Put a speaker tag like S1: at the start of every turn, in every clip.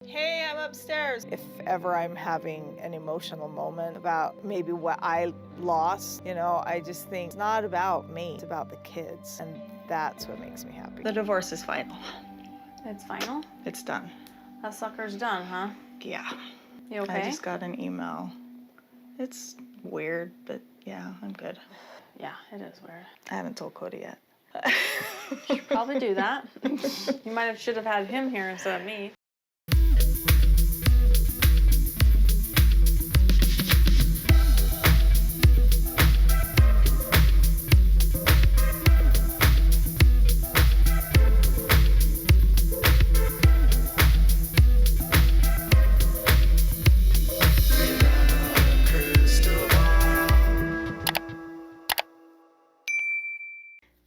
S1: Hey, I'm upstairs. If ever I'm having an emotional moment about maybe what I lost, I just think it's not about me, it's about the kids. And that's what makes me happy.
S2: The divorce is final.
S3: It's final?
S2: It's done.
S3: That sucker's done, huh?
S2: Yeah.
S3: You okay?
S2: I just got an email. It's weird, but yeah, I'm good.
S3: Yeah, it is weird.
S2: I haven't told Kody yet.
S3: You should probably do that. You should have had him here instead of me.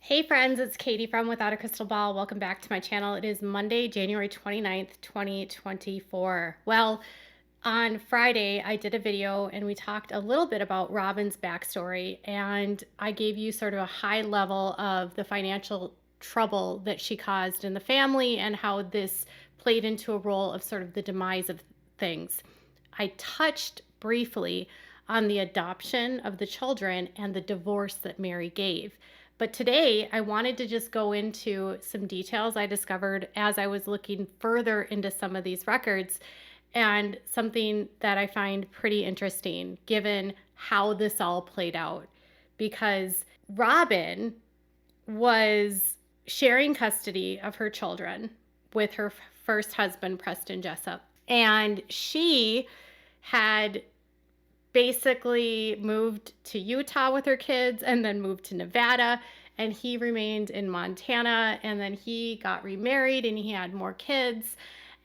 S4: Hey friends, it's Katie from Without a Crystal Ball. Welcome back to my channel. It is Monday, January 29th, 2024. Well, on Friday, I did a video and we talked a little bit about Robyn's backstory, and I gave you sort of a high level of the financial trouble that she caused in the family and how this played into a role of sort of the demise of things. I touched briefly on the adoption of the children and the divorce that Meri gave. But today I wanted to just go into some details I discovered as I was looking further into some of these records, and something that I find pretty interesting given how this all played out. Because Robyn was sharing custody of her children with her first husband, Preston Jessup. And she had basically moved to Utah with her kids and then moved to Nevada, and he remained in Montana, and then he got remarried and he had more kids.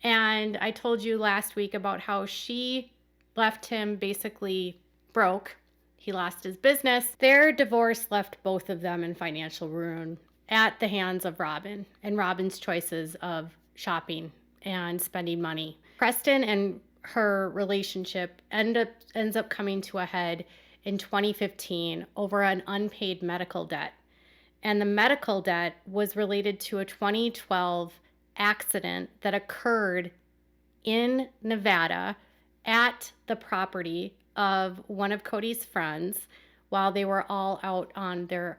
S4: And I told you last week about how she left him basically broke. He lost his business. Their divorce left both of them in financial ruin at the hands of Robyn and Robyn's choices of shopping and spending money. Preston and her relationship ends up coming to a head in 2015 over an unpaid medical debt. And the medical debt was related to a 2012 accident that occurred in Nevada at the property of one of Kody's friends while they were all out on their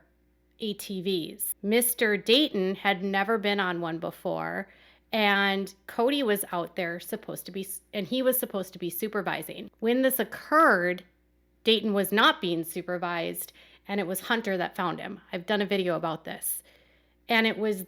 S4: ATVs. Mr. Dayton had never been on one before, and Kody was out there he was supposed to be supervising. When this occurred, Dayton was not being supervised, and it was Hunter that found him. I've done a video about this. And it was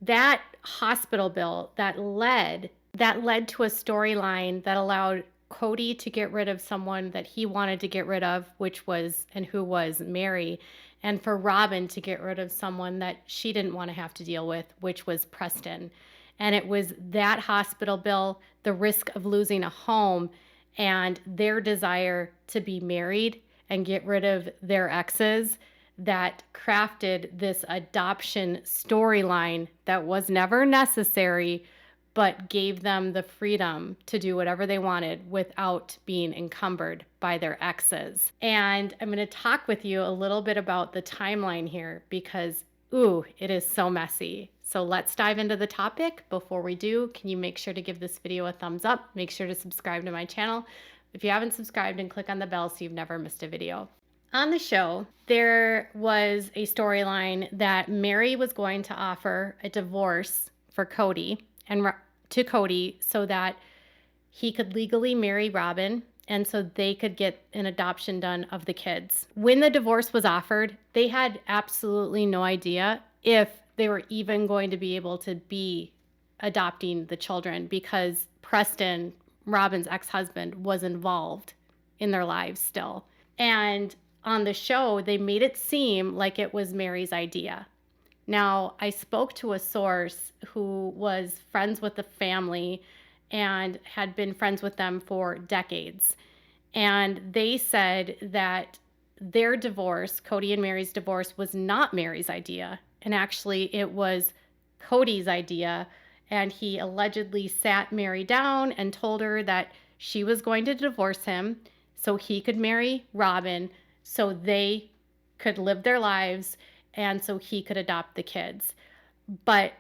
S4: that hospital bill that led to a storyline that allowed Kody to get rid of someone that he wanted to get rid of, who was Meri, and for Robyn to get rid of someone that she didn't want to have to deal with, which was Preston. And it was that hospital bill, the risk of losing a home, and their desire to be married and get rid of their exes that crafted this adoption storyline that was never necessary, but gave them the freedom to do whatever they wanted without being encumbered by their exes. And I'm going to talk with you a little bit about the timeline here because, it is so messy. So let's dive into the topic. Before we do, can you make sure to give this video a thumbs up? Make sure to subscribe to my channel if you haven't subscribed, and click on the bell so you've never missed a video. On the show, there was a storyline that Meri was going to offer a divorce for Kody to Kody so that he could legally marry Robyn and so they could get an adoption done of the kids. When the divorce was offered, they had absolutely no idea if they were even going to be able to be adopting the children because Preston, Robyn's ex-husband, was involved in their lives still. And on the show, they made it seem like it was Meri's idea. Now, I spoke to a source who was friends with the family and had been friends with them for decades. And they said that their divorce, Kody and Meri's divorce, was not Meri's idea. And actually, it was Kody's idea. And he allegedly sat Meri down and told her that she was going to divorce him so he could marry Robyn, so they could live their lives, and so he could adopt the kids. But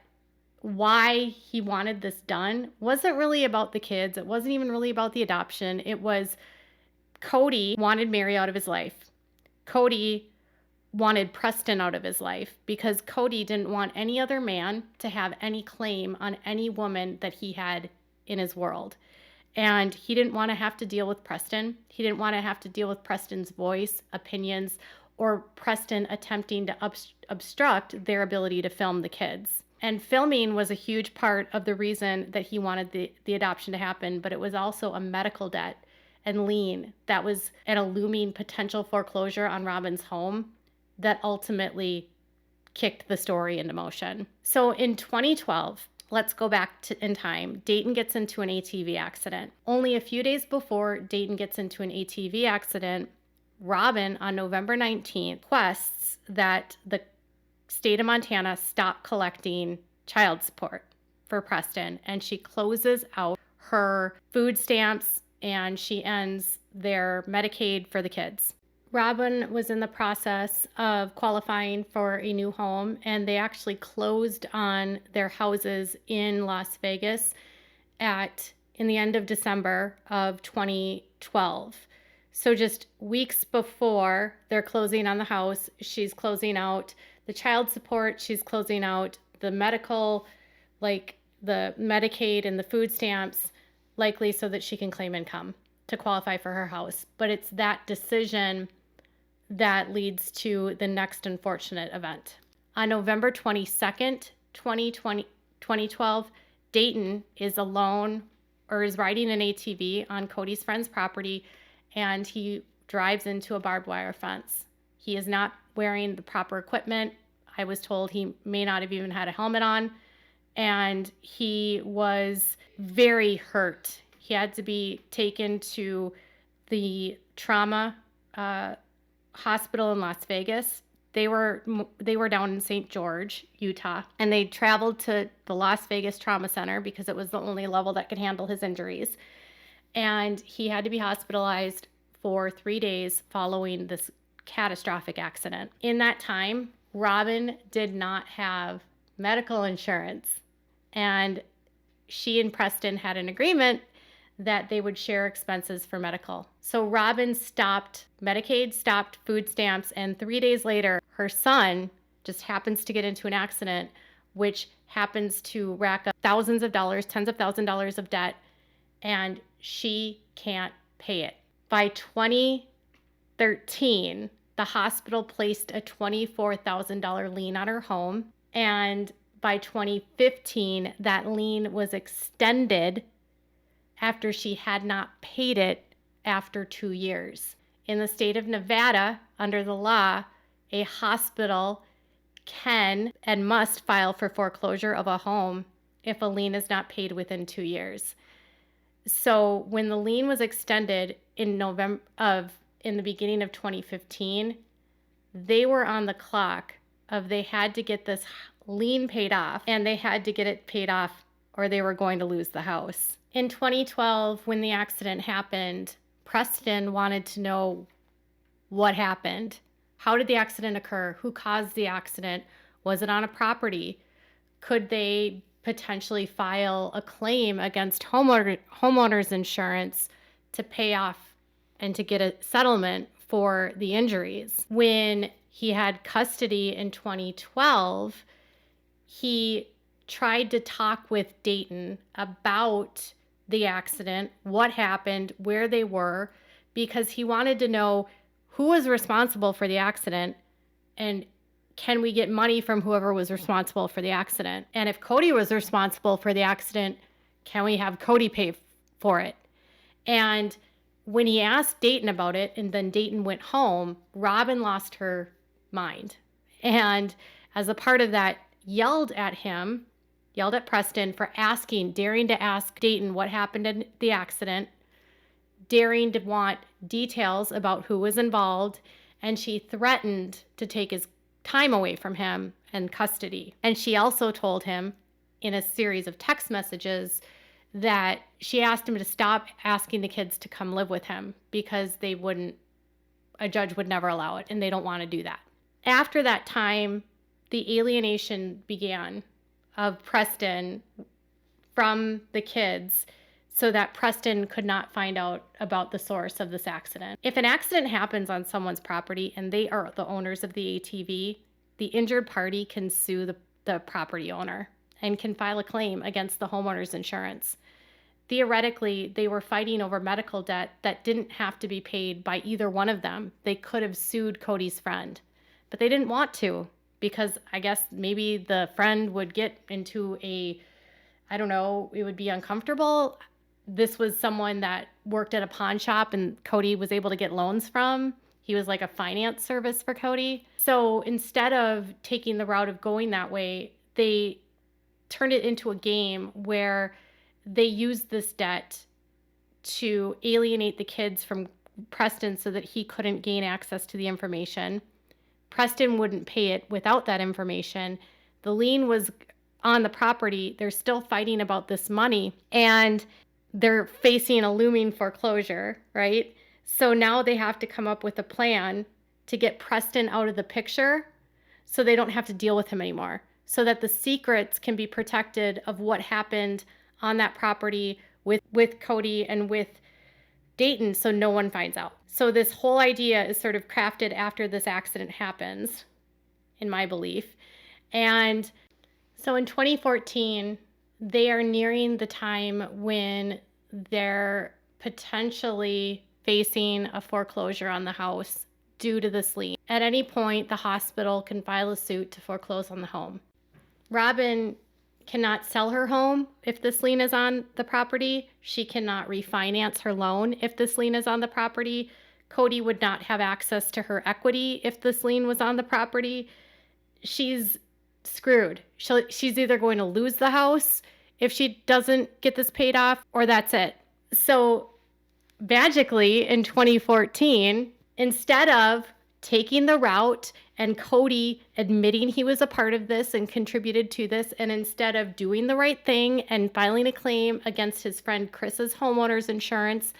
S4: why he wanted this done wasn't really about the kids. It wasn't even really about the adoption. It was Kody wanted Meri out of his life. Kody wanted Preston out of his life because Kody didn't want any other man to have any claim on any woman that he had in his world. And he didn't want to have to deal with Preston. He didn't want to have to deal with Preston's voice, opinions, or Preston attempting to obstruct their ability to film the kids. And filming was a huge part of the reason that he wanted the adoption to happen, but it was also a medical debt and lien that was at a looming potential foreclosure on Robyn's home that ultimately kicked the story into motion. So in 2012, let's go back in time. Dayton gets into an ATV accident. Only a few days before Dayton gets into an ATV accident, Robyn, on November 19th, requests that the state of Montana stop collecting child support for Preston, and she closes out her food stamps and she ends their Medicaid for the kids. Robyn was in the process of qualifying for a new home, and they actually closed on their houses in Las Vegas in the end of December of 2012. So just weeks before they're closing on the house, she's closing out the child support, she's closing out the medical, like the Medicaid and the food stamps, likely so that she can claim income to qualify for her house. But it's that decision that leads to the next unfortunate event. On November 22nd, 2012, Dayton is alone or is riding an ATV on Kody's friend's property, and he drives into a barbed wire fence. He is not wearing the proper equipment. I was told he may not have even had a helmet on, and he was very hurt. He had to be taken to the trauma hospital in Las Vegas. They were down in St. George, Utah, and they traveled to the Las Vegas Trauma Center because it was the only level that could handle his injuries. And he had to be hospitalized for 3 days following this catastrophic accident. In that time, Robyn did not have medical insurance, and she and Preston had an agreement that they would share expenses for medical. So Robyn stopped Medicaid, stopped food stamps, and 3 days later, her son just happens to get into an accident, which happens to rack up thousands of dollars, tens of thousands of dollars of debt, and she can't pay it. By 2013, the hospital placed a $24,000 lien on her home, and by 2015, that lien was extended after she had not paid it after 2 years. In the state of Nevada, under the law, a hospital can and must file for foreclosure of a home if a lien is not paid within 2 years. So when the lien was extended in the beginning of 2015, they were on the clock of they had to get this lien paid off, and they had to get it paid off or they were going to lose the house. In 2012, when the accident happened, Preston wanted to know what happened. How did the accident occur? Who caused the accident? Was it on a property? Could they potentially file a claim against homeowners insurance to pay off and to get a settlement for the injuries? When he had custody in 2012, he tried to talk with Dayton about the accident, what happened, where they were, because he wanted to know who was responsible for the accident and can we get money from whoever was responsible for the accident? And if Kody was responsible for the accident, can we have Kody pay for it? And when he asked Dayton about it and then Dayton went home, Robyn lost her mind. And as a part of that, yelled at Preston for daring to ask Dayton what happened in the accident, daring to want details about who was involved, and she threatened to take his time away from him and custody. And she also told him in a series of text messages that she asked him to stop asking the kids to come live with him because a judge would never allow it, and they don't want to do that. After that time, the alienation began of Preston from the kids so that Preston could not find out about the source of this accident. If an accident happens on someone's property and they are the owners of the ATV, the injured party can sue the property owner and can file a claim against the homeowner's insurance. Theoretically, they were fighting over medical debt that didn't have to be paid by either one of them. They could have sued Kody's friend, but they didn't want to because I guess maybe the friend would get into I don't know, it would be uncomfortable. This was someone that worked at a pawn shop and Kody was able to get loans from. He was like a finance service for Kody. So instead of taking the route of going that way, they turned it into a game where they used this debt to alienate the kids from Preston so that he couldn't gain access to the information. Preston wouldn't pay it without that information. The lien was on the property. They're still fighting about this money and they're facing a looming foreclosure, right? So now they have to come up with a plan to get Preston out of the picture so they don't have to deal with him anymore, so that the secrets can be protected of what happened on that property with Kody and with Dayton so no one finds out. So this whole idea is sort of crafted after this accident happens, in my belief. And so in 2014, they are nearing the time when they're potentially facing a foreclosure on the house due to this lien. At any point, the hospital can file a suit to foreclose on the home. Robyn cannot sell her home if this lien is on the property. She cannot refinance her loan if this lien is on the property. Kody would not have access to her equity if this lien was on the property. She's screwed. She's either going to lose the house if she doesn't get this paid off, or that's it. So magically in 2014, instead of taking the route and Kody admitting he was a part of this and contributed to this, and instead of doing the right thing and filing a claim against his friend Chris's homeowner's insurance,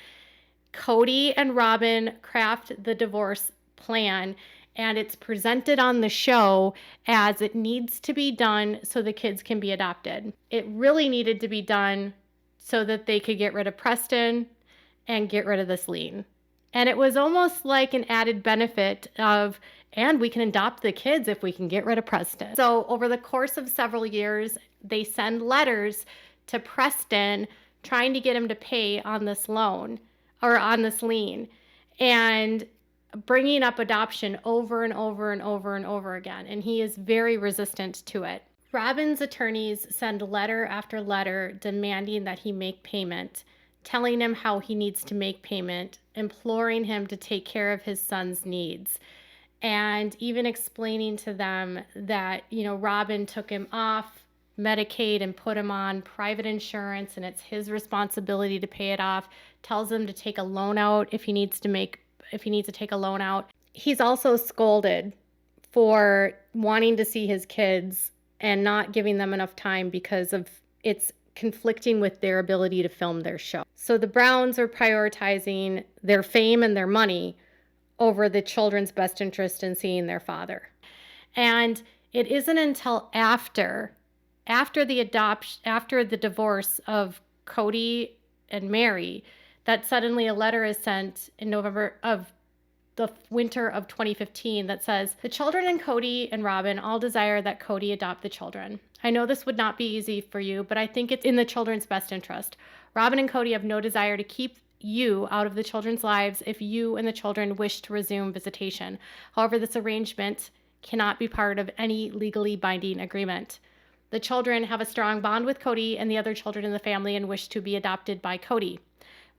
S4: Kody and Robyn craft the divorce plan, and it's presented on the show as it needs to be done so the kids can be adopted. It really needed to be done so that they could get rid of Preston and get rid of this lien. And it was almost like an added benefit of, and we can adopt the kids if we can get rid of Preston. So over the course of several years, they send letters to Preston trying to get him to pay on this loan or on this lien, and bringing up adoption over and over and over and over again. And he is very resistant to it. Robyn's attorneys send letter after letter demanding that he make payment, telling him how he needs to make payment, imploring him to take care of his son's needs, and even explaining to them that, Robyn took him off Medicaid and put him on private insurance and it's his responsibility to pay it off, tells him to take a loan out if he needs to take a loan out. He's also scolded for wanting to see his kids and not giving them enough time because of it's conflicting with their ability to film their show. So the Browns are prioritizing their fame and their money over the children's best interest in seeing their father. And it isn't until after the divorce of Kody and Meri that suddenly a letter is sent in November of the winter of 2015 that says, "The children and Kody and Robyn all desire that Kody adopt the children. I know this would not be easy for you, but I think it's in the children's best interest. Robyn and Kody have no desire to keep you out of the children's lives if you and the children wish to resume visitation. However, this arrangement cannot be part of any legally binding agreement. The children have a strong bond with Kody and the other children in the family and wish to be adopted by Kody.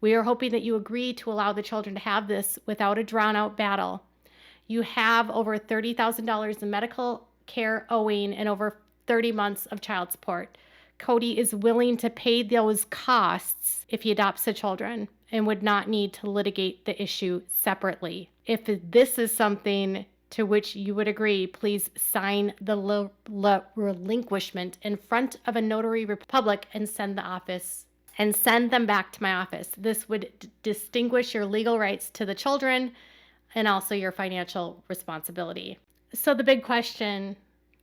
S4: We are hoping that you agree to allow the children to have this without a drawn-out battle. You have over $30,000 in medical care owing and over 30 months of child support. Kody is willing to pay those costs if he adopts the children and would not need to litigate the issue separately. If this is something to which you would agree, please sign the relinquishment in front of a notary public and send them back to my office. This would distinguish your legal rights to the children and also your financial responsibility." So the big question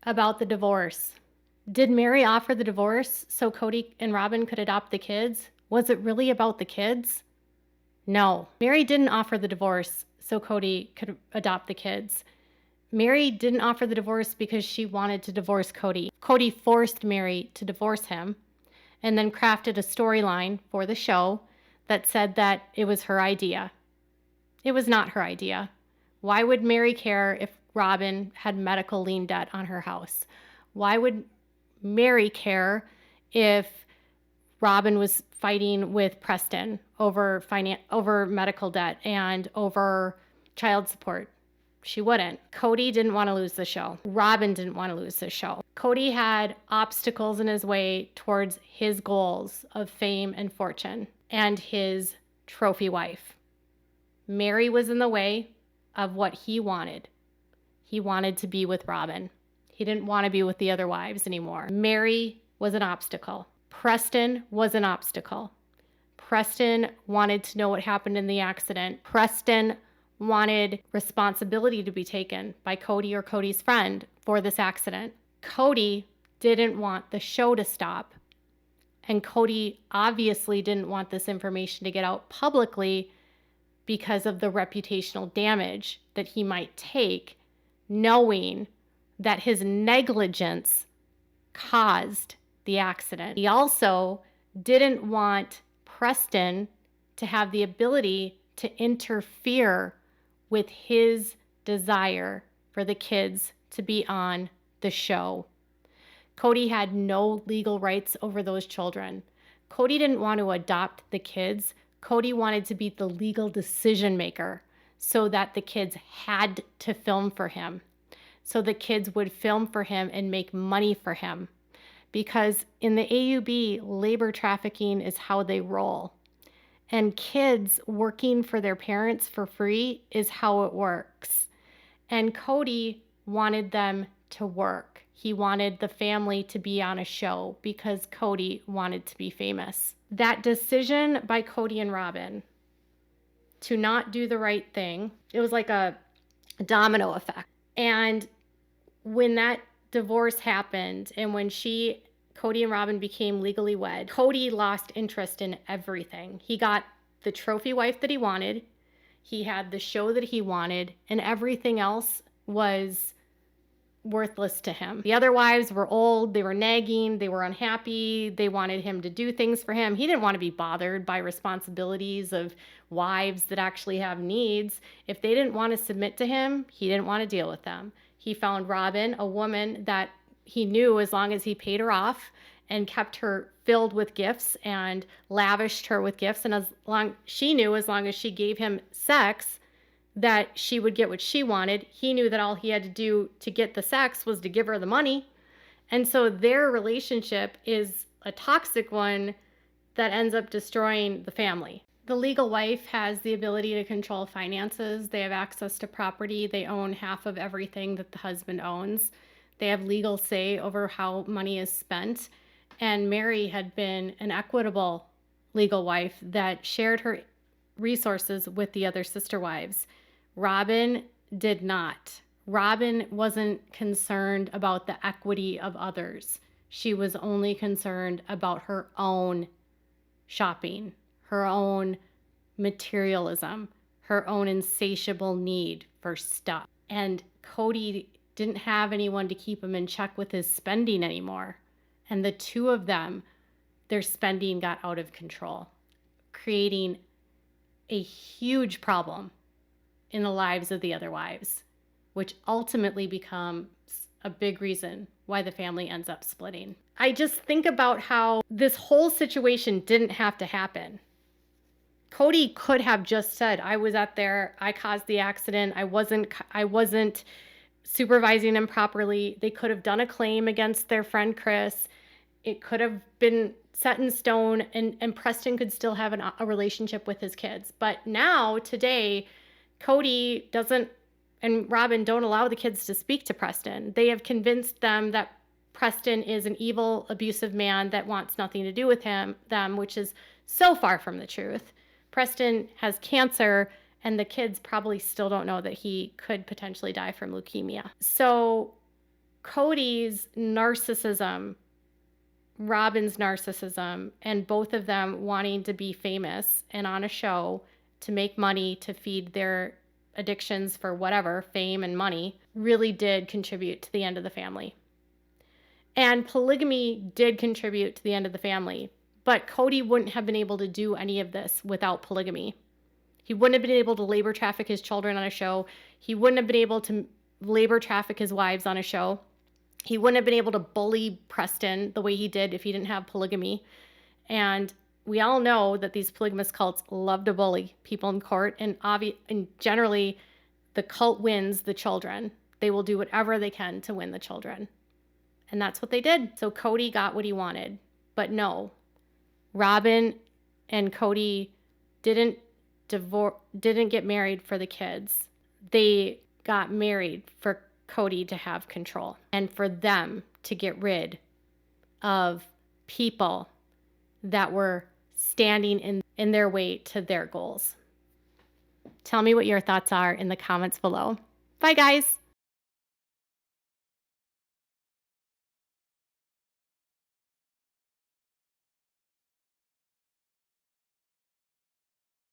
S4: about the divorce Did Meri offer the divorce so Kody and Robyn could adopt the kids? Was it really about the kids? No. Meri didn't offer the divorce so Kody could adopt the kids. Meri didn't offer the divorce because she wanted to divorce Kody. Kody forced Meri to divorce him and then crafted a storyline for the show that said that it was her idea. It was not her idea. Why would Meri care if Robyn had medical lien debt on her house? Why would Meri care if Robyn was fighting with Preston over medical debt and over child support? She wouldn't. Kody didn't want to lose the show. Robyn didn't want to lose the show. Kody had obstacles in his way towards his goals of fame and fortune and his trophy wife. Meri was in the way of what he wanted. He wanted to be with Robyn. He didn't want to be with the other wives anymore. Meri was an obstacle. Preston was an obstacle. Preston wanted to know what happened in the accident. Preston wanted responsibility to be taken by Kody or Kody's friend for this accident. Kody didn't want the show to stop. And Kody obviously didn't want this information to get out publicly because of the reputational damage that he might take, knowing that his negligence caused the accident. He also didn't want Preston to have the ability to interfere with his desire for the kids to be on the show. Kody had no legal rights over those children. Kody didn't want to adopt the kids. Kody wanted to be the legal decision maker so that the kids had to film for him. So the kids would film for him and make money for him. Because in the AUB, labor trafficking is how they roll. And kids working for their parents for free is how it works. And Kody wanted them to work. He wanted the family to be on a show because Kody wanted to be famous. That decision by Kody and Robyn to not do the right thing, it was like a domino effect. And when that divorce happened and when Kody and Robyn became legally wed, Kody lost interest in everything. He got the trophy wife that he wanted. He had the show that he wanted, and everything else was worthless to him. The other wives were old, they were nagging, they were unhappy, they wanted him to do things for him. He didn't want to be bothered by responsibilities of wives that actually have needs. If they didn't want to submit to him, he didn't want to deal with them. He found Robyn, a woman that he knew as long as he paid her off and kept her filled with gifts and lavished her with gifts, and as long as she gave him sex, that she would get what she wanted. He knew that all he had to do to get the sex was to give her the money. And so their relationship is a toxic one that ends up destroying the family. The legal wife has the ability to control finances. They have access to property. They own half of everything that the husband owns. They have legal say over how money is spent. And Meri had been an equitable legal wife that shared her resources with the other sister wives. Robyn did not. Robyn wasn't concerned about the equity of others. She was only concerned about her own shopping, her own materialism, her own insatiable need for stuff. And Kody didn't have anyone to keep him in check with his spending anymore. And the two of them, their spending got out of control, creating a huge problem in the lives of the other wives, which ultimately becomes a big reason why the family ends up splitting. I just think about how this whole situation didn't have to happen. Kody could have just said, I was out there, I caused the accident, I wasn't supervising him properly. They could have done a claim against their friend Chris. It could have been set in stone, and Preston could still have a relationship with his kids. But now, today, Kody doesn't, and Robyn don't allow the kids to speak to Preston. They have convinced them that Preston is an evil, abusive man that wants nothing to do with them, which is so far from the truth. Preston has cancer, and the kids probably still don't know that he could potentially die from leukemia. So Kody's narcissism, Robyn's narcissism, and both of them wanting to be famous and on a show to make money to feed their addictions for whatever, fame and money, really did contribute to the end of the family. And polygamy did contribute to the end of the family. But Kody wouldn't have been able to do any of this without polygamy. He wouldn't have been able to labor traffic his children on a show. He wouldn't have been able to labor traffic his wives on a show. He wouldn't have been able to bully Preston the way he did if he didn't have polygamy. And we all know that these polygamous cults love to bully people in court, and generally the cult wins the children. They will do whatever they can to win the children. And that's what they did. So Kody got what he wanted. But no, Robyn and Kody didn't get married for the kids. They got married for Kody to have control and for them to get rid of people that were standing in their way to their goals. Tell me what your thoughts are in the comments below. Bye, guys.